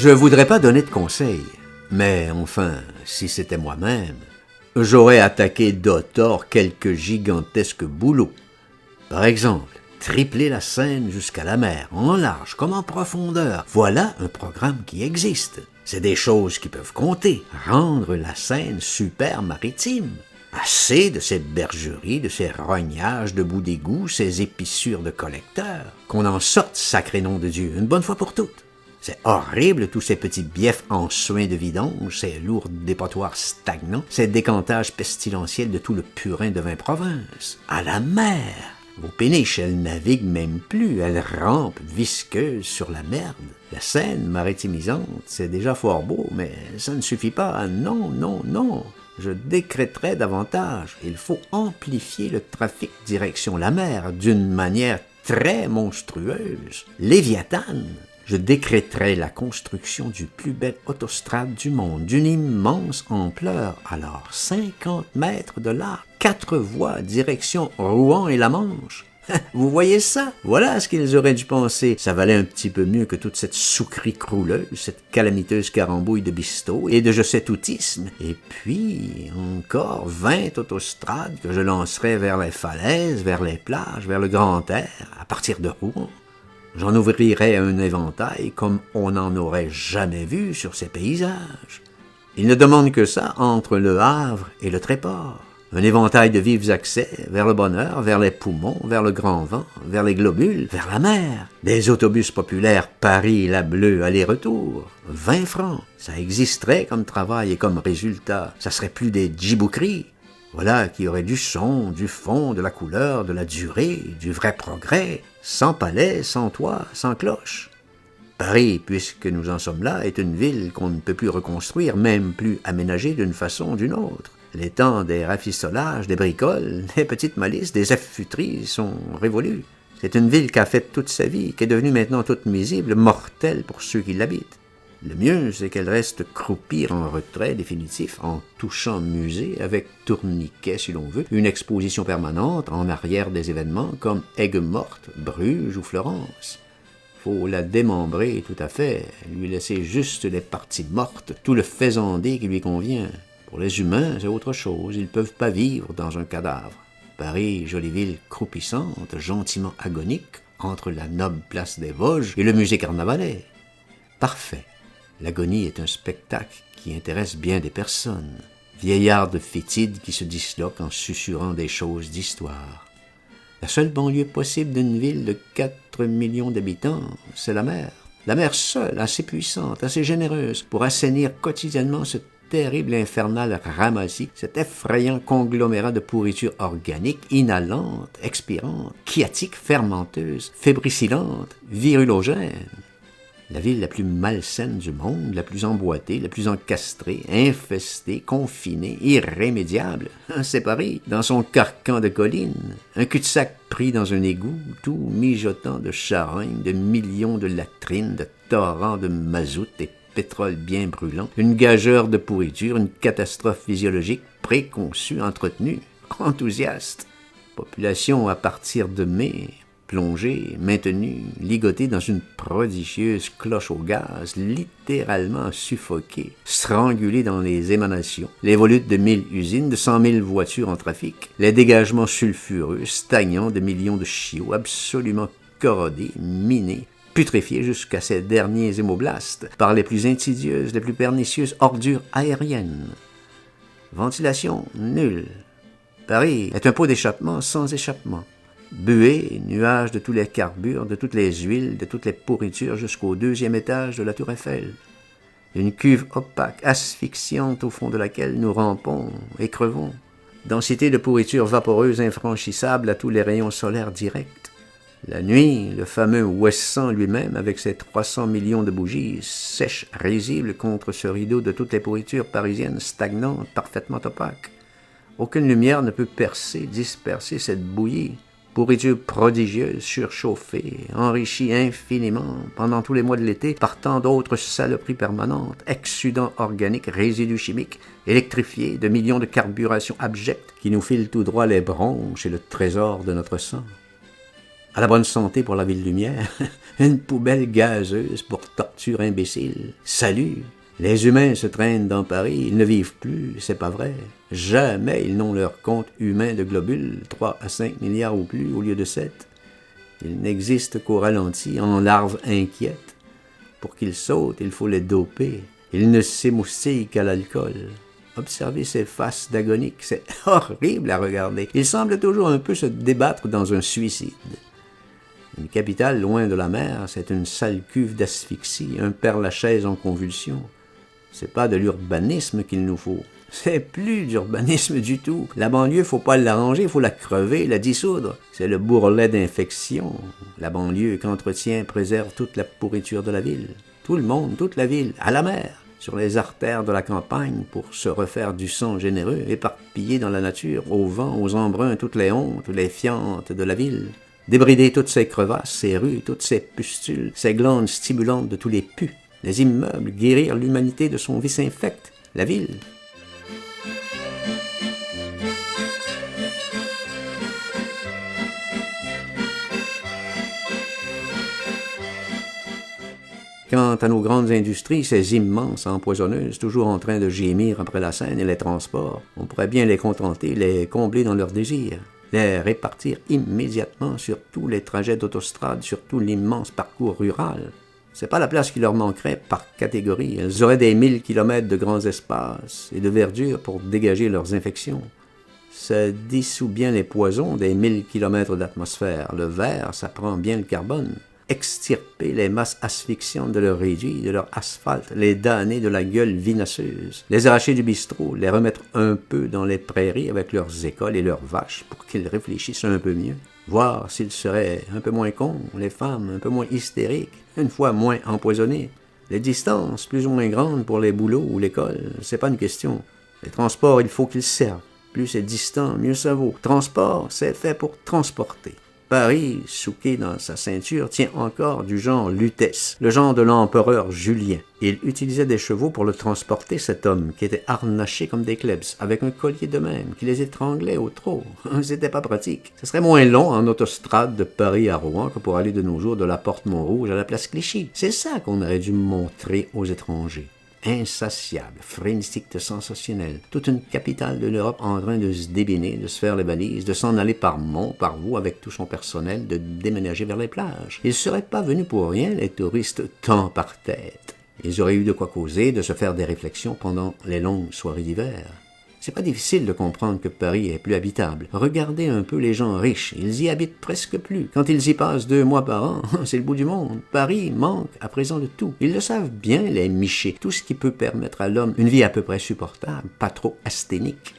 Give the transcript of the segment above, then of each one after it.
Je voudrais pas donner de conseils, mais enfin, si c'était moi-même, j'aurais attaqué d'Otor quelques gigantesques boulots. Par exemple, tripler la Seine jusqu'à la mer, en large comme en profondeur. Voilà un programme qui existe. C'est des choses qui peuvent compter. Rendre la Seine super maritime. Assez de ces bergeries, de ces rognages de bout d'égout, ces épissures de collecteurs. Qu'on en sorte, sacré nom de Dieu, une bonne fois pour toutes. C'est horrible, tous ces petits biefs en soins de vidange, ces lourds dépotoirs stagnants, ces décantages pestilentiels de tout le purin de 20 provinces. À la mer! Vos péniches, elles naviguent même plus, elles rampent visqueuses sur la merde. La Seine maritimisante, c'est déjà fort beau, mais ça ne suffit pas. Non, non, non. Je décréterais davantage. Il faut amplifier le trafic direction la mer d'une manière très monstrueuse. Léviathan! Je décréterais la construction du plus bel autostrade du monde, d'une immense ampleur, alors 50 mètres de large, 4 voies, direction Rouen et la Manche. Vous voyez ça? Voilà ce qu'ils auraient dû penser. Ça valait un petit peu mieux que toute cette soucrie crouleuse, cette calamiteuse carambouille de bistots et de je sais toutisme. Et puis, encore 20 autostrades que je lancerais vers les falaises, vers les plages, vers le grand air, à partir de Rouen. J'en ouvrirais un éventail comme on n'en aurait jamais vu sur ces paysages. Ils ne demandent que ça entre le Havre et le Tréport. Un éventail de vifs accès vers le bonheur, vers les poumons, vers le grand vent, vers les globules, vers la mer. Des autobus populaires Paris-La Bleue aller-retour. 20 francs. Ça existerait comme travail et comme résultat. Ça serait plus des djibouqueries. Voilà qui aurait du son, du fond, de la couleur, de la durée, du vrai progrès, sans palais, sans toit, sans cloche. Paris, puisque nous en sommes là, est une ville qu'on ne peut plus reconstruire, même plus aménager d'une façon ou d'une autre. Les temps des rafistolages, des bricoles, des petites malices, des affuteries sont révolus. C'est une ville qui a fait toute sa vie, qui est devenue maintenant toute misible, mortelle pour ceux qui l'habitent. Le mieux, c'est qu'elle reste croupir en retrait définitif, en touchant musée, avec tourniquet si l'on veut, une exposition permanente en arrière des événements comme Aigues-Mortes, Bruges ou Florence. Faut la démembrer tout à fait, lui laisser juste les parties mortes, tout le faisandé qui lui convient. Pour les humains, c'est autre chose, ils ne peuvent pas vivre dans un cadavre. Paris, jolie ville croupissante, gentiment agonique, entre la noble place des Vosges et le musée carnavalet. Parfait. L'agonie est un spectacle qui intéresse bien des personnes. Vieillards fétides qui se disloquent en susurrant des choses d'histoire. La seule banlieue possible d'une ville de 4 millions d'habitants, c'est la mer. La mer seule, assez puissante, assez généreuse, pour assainir quotidiennement ce terrible infernal ramassis, cet effrayant conglomérat de pourriture organique, inhalante, expirante, chiatique, fermenteuse, fébricillante, virulogène. La ville la plus malsaine du monde, la plus emboîtée, la plus encastrée, infestée, confinée, irrémédiable. C'est Paris, dans son carcan de collines. Un cul-de-sac pris dans un égout, tout mijotant de charognes, de millions de latrines, de torrents de mazout et pétrole bien brûlant. Une gageure de pourriture, une catastrophe physiologique préconçue, entretenue, enthousiaste. Population à partir de mai, plongée, maintenue, ligotée dans une prodigieuse cloche au gaz, littéralement suffoquée, strangulée dans les émanations, les volutes de 1000 usines, de 100 000 voitures en trafic, les dégagements sulfureux, stagnants de millions de chiots, absolument corrodés, minés, putréfiés jusqu'à ces derniers hémoblastes, par les plus insidieuses, les plus pernicieuses ordures aériennes. Ventilation nulle. Paris est un pot d'échappement sans échappement. Buée, nuages de tous les carbures, de toutes les huiles, de toutes les pourritures jusqu'au 2e étage de la Tour Eiffel. Une cuve opaque, asphyxiante au fond de laquelle nous rampons et crevons. Densité de pourriture vaporeuse infranchissable à tous les rayons solaires directs. La nuit, le fameux Ouessant lui-même, avec ses 300 millions de bougies, sèche, risible contre ce rideau de toutes les pourritures parisiennes stagnantes, parfaitement opaques. Aucune lumière ne peut percer, disperser cette bouillie. Pourriture prodigieuse, surchauffée, enrichie infiniment pendant tous les mois de l'été par tant d'autres saloperies permanentes, exsudants organiques, résidus chimiques, électrifiés de millions de carburations abjectes qui nous filent tout droit les bronches et le trésor de notre sang. À la bonne santé pour la ville lumière, une poubelle gazeuse pour torture imbécile. Salut! Les humains se traînent dans Paris, ils ne vivent plus, c'est pas vrai. Jamais ils n'ont leur compte humain de globules, 3 à 5 milliards ou plus au lieu de 7. Ils n'existent qu'au ralenti, en larves inquiètes. Pour qu'ils sautent, il faut les doper. Ils ne s'émoustillent qu'à l'alcool. Observez ces faces d'agoniques, c'est horrible à regarder. Ils semblent toujours un peu se débattre dans un suicide. Une capitale loin de la mer, c'est une sale cuve d'asphyxie, un Père-Lachaise en convulsion. C'est pas de l'urbanisme qu'il nous faut. C'est plus d'urbanisme du tout. La banlieue, faut pas l'arranger, faut la crever, la dissoudre. C'est le bourrelet d'infection. La banlieue qu'entretient, préserve toute la pourriture de la ville. Tout le monde, toute la ville, à la mer, sur les artères de la campagne pour se refaire du sang généreux, éparpillé dans la nature, au vent, aux embruns, toutes les hontes, les fientes de la ville. Débrider toutes ces crevasses, ces rues, toutes ces pustules, ces glandes stimulantes de tous les pus, les immeubles, guérir l'humanité de son vice infect, la ville. Quant à nos grandes industries, ces immenses empoisonneuses, toujours en train de gémir après la Seine et les transports, on pourrait bien les contenter, les combler dans leurs désirs, les répartir immédiatement sur tous les trajets d'autostrade, sur tout l'immense parcours rural. C'est pas la place qui leur manquerait par catégorie. Elles auraient des 1000 kilomètres de grands espaces et de verdure pour dégager leurs infections. Ça dissout bien les poisons des 1000 kilomètres d'atmosphère. Le verre, ça prend bien le carbone. Extirper les masses asphyxiantes de leur réduit, de leur asphalte, les damner de la gueule vinaceuses, les arracher du bistrot, les remettre un peu dans les prairies avec leurs écoles et leurs vaches pour qu'ils réfléchissent un peu mieux, voir s'ils seraient un peu moins cons, les femmes un peu moins hystériques, une fois moins empoisonnées. Les distances plus ou moins grandes pour les boulots ou l'école, c'est pas une question. Les transports, il faut qu'ils servent. Plus c'est distant, mieux ça vaut. Transport, c'est fait pour transporter. Paris, souqué dans sa ceinture, tient encore du genre Lutèce, le genre de l'empereur Julien. Il utilisait des chevaux pour le transporter, cet homme, qui était harnaché comme des klebs, avec un collier de même, qui les étranglait au trot. C'était pas pratique. Ce serait moins long en autostrade de Paris à Rouen que pour aller de nos jours de la Porte Montrouge à la place Clichy. C'est ça qu'on aurait dû montrer aux étrangers. Insatiable, frénétique de sensationnel, toute une capitale de l'Europe en train de se débiner, de se faire les balises, de s'en aller par mont, par vous, avec tout son personnel, de déménager vers les plages. Ils ne seraient pas venus pour rien, les touristes, tant par tête. Ils auraient eu de quoi causer, de se faire des réflexions pendant les longues soirées d'hiver. C'est pas difficile de comprendre que Paris est plus habitable. Regardez un peu les gens riches, ils y habitent presque plus. Quand ils y passent 2 mois par an, c'est le bout du monde. Paris manque à présent de tout. Ils le savent bien, les michés. Tout ce qui peut permettre à l'homme une vie à peu près supportable, pas trop asthénique.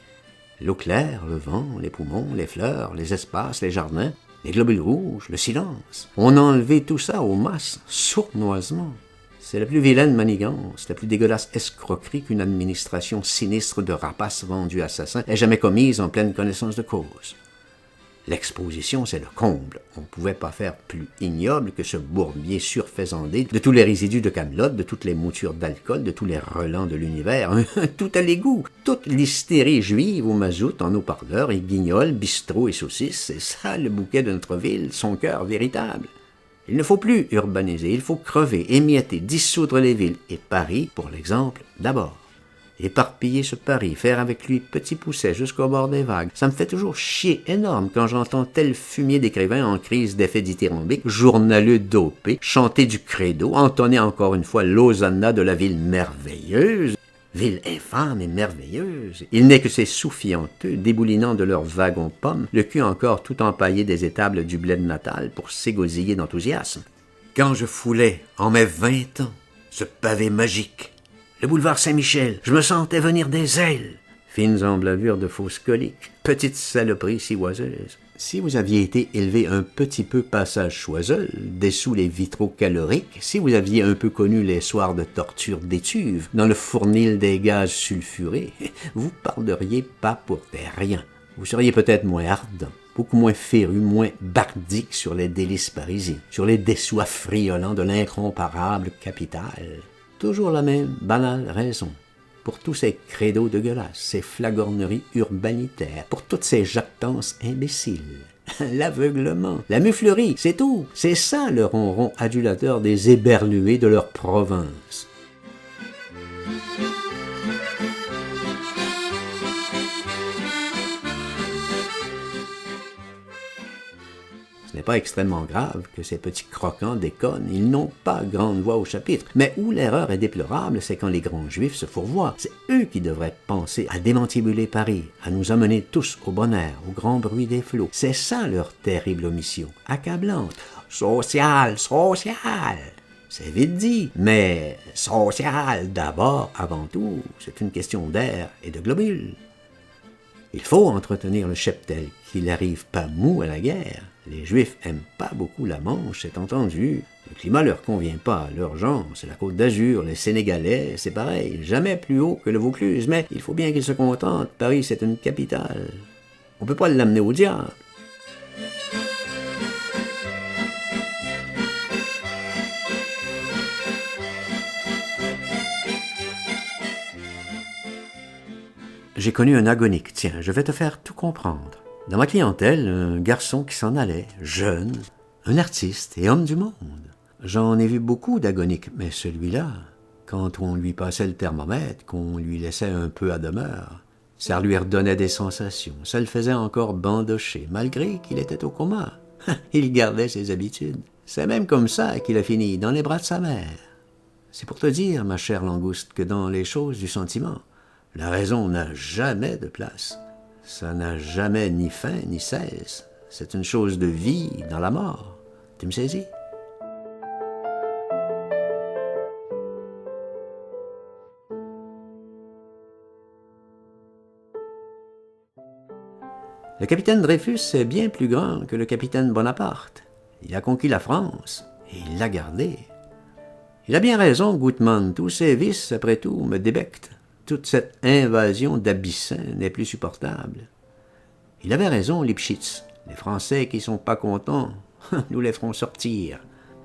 L'eau claire, le vent, les poumons, les fleurs, les espaces, les jardins, les globules rouges, le silence. On a enlevé tout ça aux masses, sournoisement. C'est la plus vilaine manigance, la plus dégueulasse escroquerie qu'une administration sinistre de rapaces vendus assassins ait jamais commise en pleine connaissance de cause. L'exposition, c'est le comble. On ne pouvait pas faire plus ignoble que ce bourbier surfaisandé de tous les résidus de camelote, de toutes les moutures d'alcool, de tous les relents de l'univers, tout à l'égout, toute l'hystérie juive au mazout, en haut-parleurs et guignols, bistrots et saucisses, c'est ça le bouquet de notre ville, son cœur véritable. Il ne faut plus urbaniser, il faut crever, émietter, dissoudre les villes. Et Paris, pour l'exemple, d'abord. Éparpiller ce Paris, faire avec lui petit pousset jusqu'au bord des vagues. Ça me fait toujours chier énorme quand j'entends tel fumier d'écrivains en crise d'effet dithyrambique, journaleux dopé, chanter du credo, entonner encore une fois l'hosanna de la ville merveilleuse. Ville infâme et merveilleuse. Il n'est que ces sous-fianteux, déboulinant de leurs wagons pommes, le cul encore tout empaillé des étables du bled natal pour s'égosiller d'enthousiasme. Quand je foulais, en mes 20 ans, ce pavé magique, le boulevard Saint-Michel, je me sentais venir des ailes. Fines emblavures de fausses coliques, petites saloperies sivoiseuses. Si vous aviez été élevé un petit peu passage Choiseul, dessous les vitraux caloriques, si vous aviez un peu connu les soirs de torture d'Étuve, dans le fournil des gaz sulfurés, vous parleriez pas pour des rien. Vous seriez peut-être moins ardent, beaucoup moins féru, moins bardique sur les délices parisiens, sur les dessous affriolants de l'incomparable capitale. Toujours la même banale raison. pour tous ces credos dégueulasses, ces flagorneries urbanitaires, pour toutes ces jactances imbéciles. L'aveuglement, la muflerie, c'est tout. C'est ça le ronron adulateur des éberlués de leur province. Ce n'est pas extrêmement grave que ces petits croquants déconnent, ils n'ont pas grande voix au chapitre. Mais où l'erreur est déplorable, c'est quand les grands juifs se fourvoient. C'est eux qui devraient penser à démantibuler Paris, à nous amener tous au bon air, au grand bruit des flots. C'est ça leur terrible omission, accablante. Social, social! C'est vite dit, mais social d'abord, avant tout, c'est une question d'air et de globules. Il faut entretenir le cheptel, qu'il n'arrive pas mou à la guerre. Les Juifs aiment pas beaucoup la Manche, c'est entendu. Le climat leur convient pas, leur genre, c'est la Côte d'Azur, les Sénégalais, c'est pareil, jamais plus haut que le Vaucluse, mais il faut bien qu'ils se contentent, Paris c'est une capitale. On peut pas l'amener au diable. J'ai connu un agonique, tiens, je vais te faire tout comprendre. Dans ma clientèle, un garçon qui s'en allait, jeune, un artiste et homme du monde. J'en ai vu beaucoup d'agoniques, mais celui-là, quand on lui passait le thermomètre, qu'on lui laissait un peu à demeure, ça lui redonnait des sensations, ça le faisait encore bandocher, malgré qu'il était au coma. Il gardait ses habitudes. C'est même comme ça qu'il a fini, dans les bras de sa mère. C'est pour te dire, ma chère langouste, que dans les choses du sentiment, la raison n'a jamais de place. Ça n'a jamais ni fin ni cesse. C'est une chose de vie dans la mort. Tu me saisis? Le capitaine Dreyfus est bien plus grand que le capitaine Bonaparte. Il a conquis la France et il l'a gardée. Il a bien raison, Gutmann. Tous ces vices, après tout, me débectent. Toute cette invasion d'Abyssins n'est plus supportable. Il avait raison, Lipschitz. Les Français qui sont pas contents, nous les ferons sortir.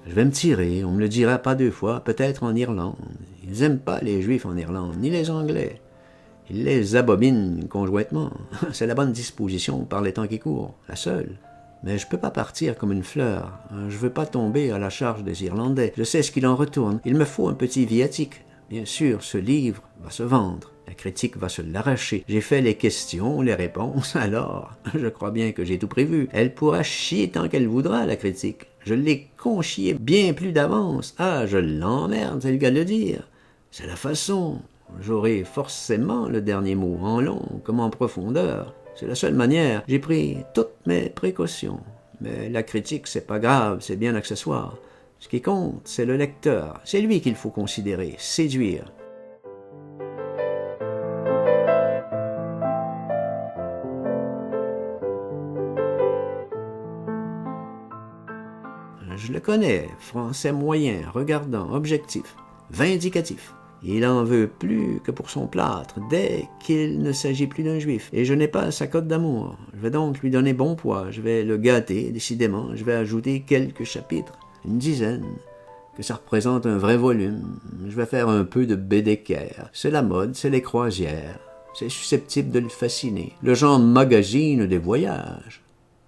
Je vais me tirer, on me le dira pas deux fois, peut-être en Irlande. Ils aiment pas les Juifs en Irlande, ni les Anglais. Ils les abominent conjointement. C'est la bonne disposition par les temps qui courent, la seule. Mais je peux pas partir comme une fleur. Je veux pas tomber à la charge des Irlandais. Je sais ce qu'il en retourne. Il me faut un petit viatique. Bien sûr, ce livre va se vendre. La critique va se l'arracher. J'ai fait les questions, les réponses, alors je crois bien que j'ai tout prévu. Elle pourra chier tant qu'elle voudra, la critique. Je l'ai conchiée bien plus d'avance. Ah, je l'emmerde, c'est le cas de le dire. C'est la façon. J'aurai forcément le dernier mot, en long comme en profondeur. C'est la seule manière. J'ai pris toutes mes précautions. Mais la critique, c'est pas grave, c'est bien accessoire. Ce qui compte, c'est le lecteur. C'est lui qu'il faut considérer, séduire. Je le connais, français moyen, regardant, objectif, vindicatif. Il en veut plus que pour son plâtre, dès qu'il ne s'agit plus d'un juif. Et je n'ai pas sa cote d'amour. Je vais donc lui donner bon poids, je vais le gâter, décidément, je vais ajouter quelques chapitres. Une dizaine, que ça représente un vrai volume. Je vais faire un peu de Bédécaire. C'est la mode, c'est les croisières. C'est susceptible de le fasciner. Le genre magazine des voyages.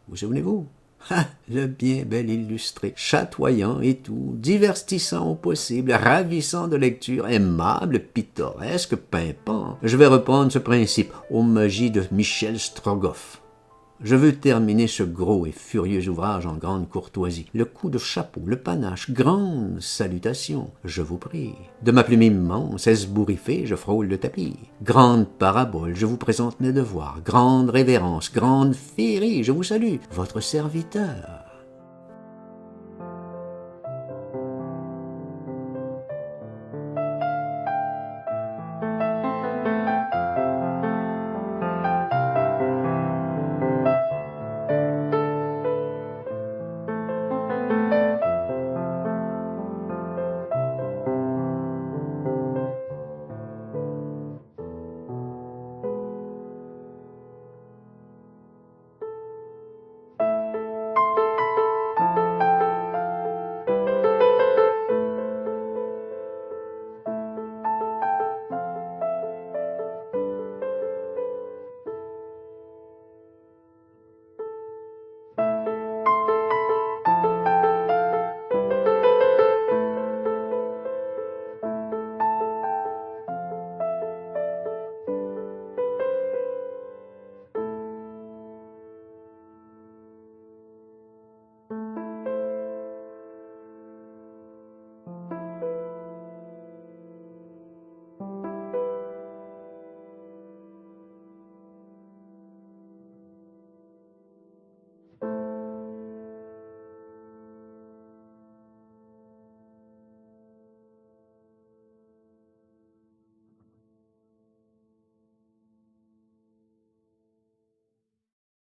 Vous souvenez-vous? Ah, le bien bel illustré, chatoyant et tout, divertissant au possible, ravissant de lecture, aimable, pittoresque, pimpant. Je vais reprendre ce principe aux magies de Michel Strogoff. Je veux terminer ce gros et furieux ouvrage en grande courtoisie. Le coup de chapeau, le panache, grande salutation, je vous prie. De ma plume immense, esbouriffée, je frôle le tapis. Grande parabole, je vous présente mes devoirs. Grande révérence, grande féerie, je vous salue. Votre serviteur.